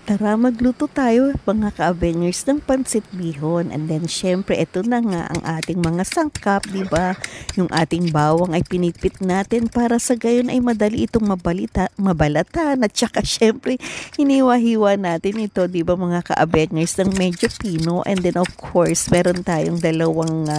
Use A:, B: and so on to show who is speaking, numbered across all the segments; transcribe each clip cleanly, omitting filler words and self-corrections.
A: Tara magluto tayo mga ka-Avengers ng pansit bihon. And then syempre ito na nga ang ating mga sangkap, 'di ba? Yung ating bawang ay pinipit natin para sa gayon ay madali itong mabalatan. At saka syempre hiniwa-hiwa natin ito, 'di ba mga ka-Avengers, ng medyo pino. And then of course, meron tayong dalawang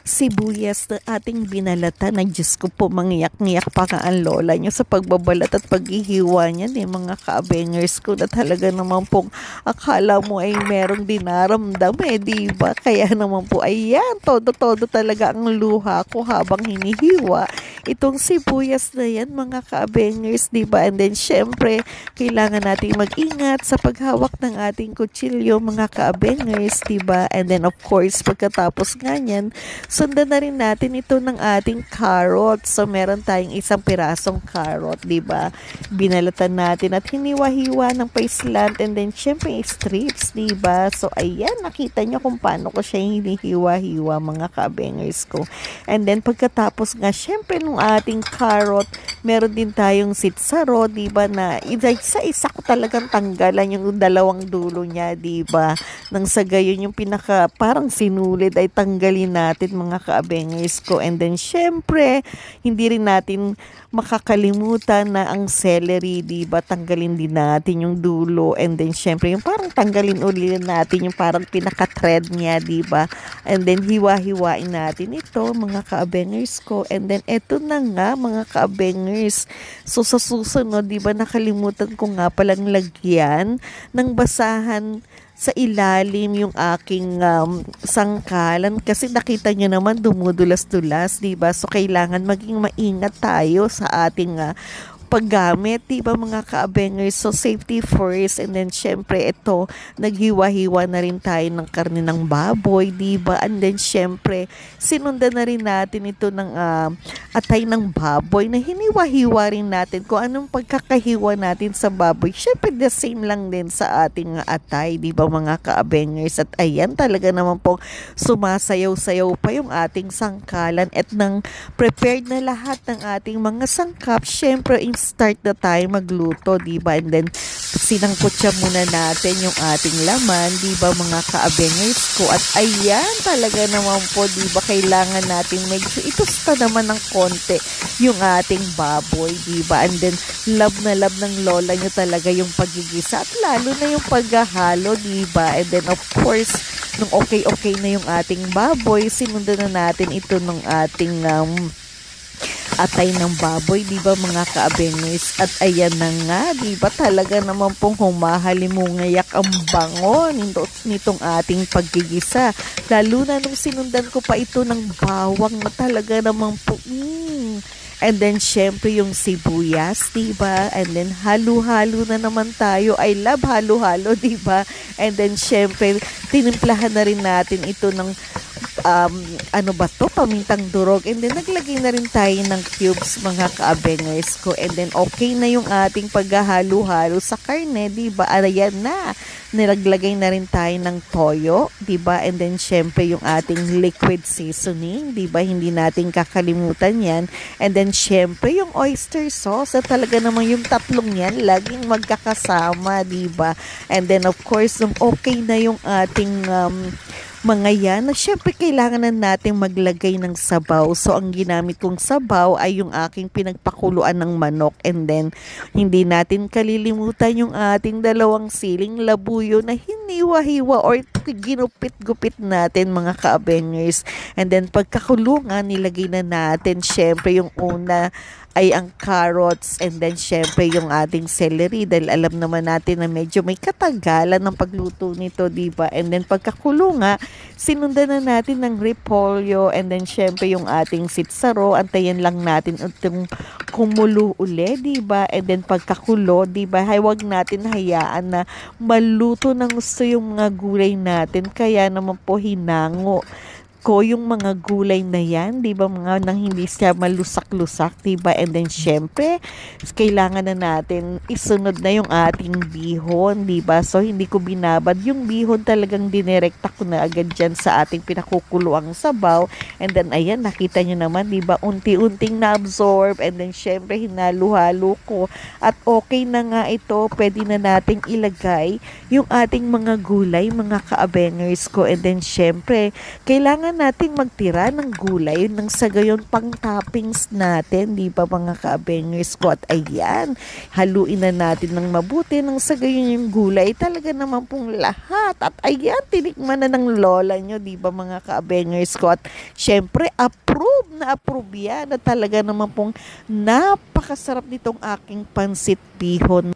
A: sibuyas na ating binalatan. Ay Diyos ko po, mangiyak-ngiyak pa ka ang lola nyo sa pagbabalat at paghihiwa niyan mga ka-Avengers ko, na talaga naman pong akala mo ay merong dinaramdam di ba? Kaya naman po, ayan, todo-todo talaga ang luha ko habang hinihiwa itong sibuyas na yan mga ka-Avengers, di ba? And then syempre, kailangan nating mag-ingat sa paghawak ng ating kutsilyo mga ka-Avengers, di ba? And then of course, pagkatapos nga yan, sundan na rin natin ito ng ating carrot. So meron tayong isang pirasong carrot, di ba? Binalatan natin at hiniwa-hiwa ng paislant, and then syempre strips, di ba? So ayan, nakita nyo kung paano ko siya hinihiwa-hiwa mga ka-Avengers ko. And then pagkatapos nga, syempre nung ating carrot, meron din tayong sitsaro, di ba, na isa-isa ko talagang tanggalan yung dalawang dulo niya, di ba? Nang sa gayon yung pinaka parang sinulid ay tanggalin natin mga ka-Avengers ko. And then syempre, hindi rin natin makakalimutan na ang celery, di ba? Tanggalin din natin yung dulo. And then syempre, yung parang tanggalin ulit natin yung parang pinaka-thread niya, di ba? And then hiwa-hiwain natin ito mga ka-Avengers ko. And then eto na nga mga ka-Avengers. So sa susunod, di ba, nakalimutan ko nga palang lagyan ng basahan sa ilalim yung aking sangkalan, kasi nakita nyo naman dumudulas-dulas, di ba? So kailangan maging maingat tayo sa ating paggamit, di ba mga ka-Avengers? So safety first. And then syempre ito, naghiwa-hiwa na rin tayo ng karne ng baboy, di ba? And then syempre, sinundan na rin natin ito ng atay ng baboy na hiniwa-hiwa rin natin kung anong pagkakahiwa natin sa baboy. Syempre the same lang din sa ating atay, di ba mga ka-Avengers? At ayan, talaga naman pong sumasayaw-sayaw pa yung ating sangkalan at nang prepared na lahat ng ating mga sangkap, syempre start na tayo magluto, di ba? And then sinangkutsa muna natin yung ating laman, di ba mga ka-Avengers ko? At ayan, talaga naman po, di ba, kailangan natin medyo itusta naman ng konti yung ating baboy, di ba? And then love na love ng lola nyo talaga yung pagigisa at lalo na yung paghahalo, di ba? And then of course, nung okay na yung ating baboy, sinundan na natin ito ng ating atay ng baboy, di ba mga ka-Avengers? At ayan na nga, di ba, talaga naman pong humahalimungayak ang bango nitong ating paggigisa. Lalo na nung sinundan ko pa ito ng bawang na talaga naman po, And then syempre yung sibuyas, 'di ba? And then halo-halo na naman tayo. I love halo-halo, 'di ba? And then syempre tinimplahan na rin natin ito ng ano ba to, pamintang durog. And then naglagay na rin tayo ng cubes mga ka-Avengers ko. And then okay na yung ating paghahalo-halo sa karne, 'di ba? Ayan na. Nilaglagay na rin tayo ng toyo, 'di ba? And then syempre yung ating liquid seasoning, 'di ba? Hindi natin kakalimutan 'yan. And then syempre yung oyster sauce, at talaga naman yung tatlong 'yan laging magkakasama, 'di ba? And then of course, okay na yung ating mga yan, na syempre kailangan na natin maglagay ng sabaw. So ang ginamit kong sabaw ay yung aking pinagpakuluan ng manok. And then hindi natin kalilimutan yung ating dalawang siling labuyo na hiniwa-hiwa or ginupit-gupit natin mga ka-Avengers. And then pagkakulungan, nilagay na natin syempre yung una ay ang carrots, and then syempre yung ating celery, dahil alam naman natin na medyo may katagalan ng pagluto nito, diba? And then pagkakulo nga, sinundan na natin ng repolyo, and then syempre yung ating sitsaro, antayin lang natin itong kumulo uli, diba? And then pagkakulo, diba, huwag natin hayaan na maluto ng gusto yung mga gulay natin, kaya naman po hinango ko yung mga gulay na yan, di ba, mga nang hindi siya malusak-lusak, di ba? And then syempre, kailangan na natin isunod na yung ating bihon, di ba? So hindi ko binabad yung bihon, talagang dinirekta ko na agad dyan sa ating pinakukuluang sabaw. And then ayan, nakita nyo naman, di ba? Unti-unting na-absorb, and then syempre hinalo-halo ko. At okay na nga ito, pwede na nating ilagay yung ating mga gulay, mga ka-abengers ko. And then syempre, kailangan nating magtira ng gulay nang sa gayon pang toppings natin, di ba mga ka-abengers ko? At ayan, haluin na natin ng mabuti nang sa gayon yung gulay talaga naman pong lahat. At ayan, tinikman na ng lola nyo, di ba mga ka-abengers ko? At syempre, approve yan, na talaga naman pong napakasarap nitong aking pansit bihon.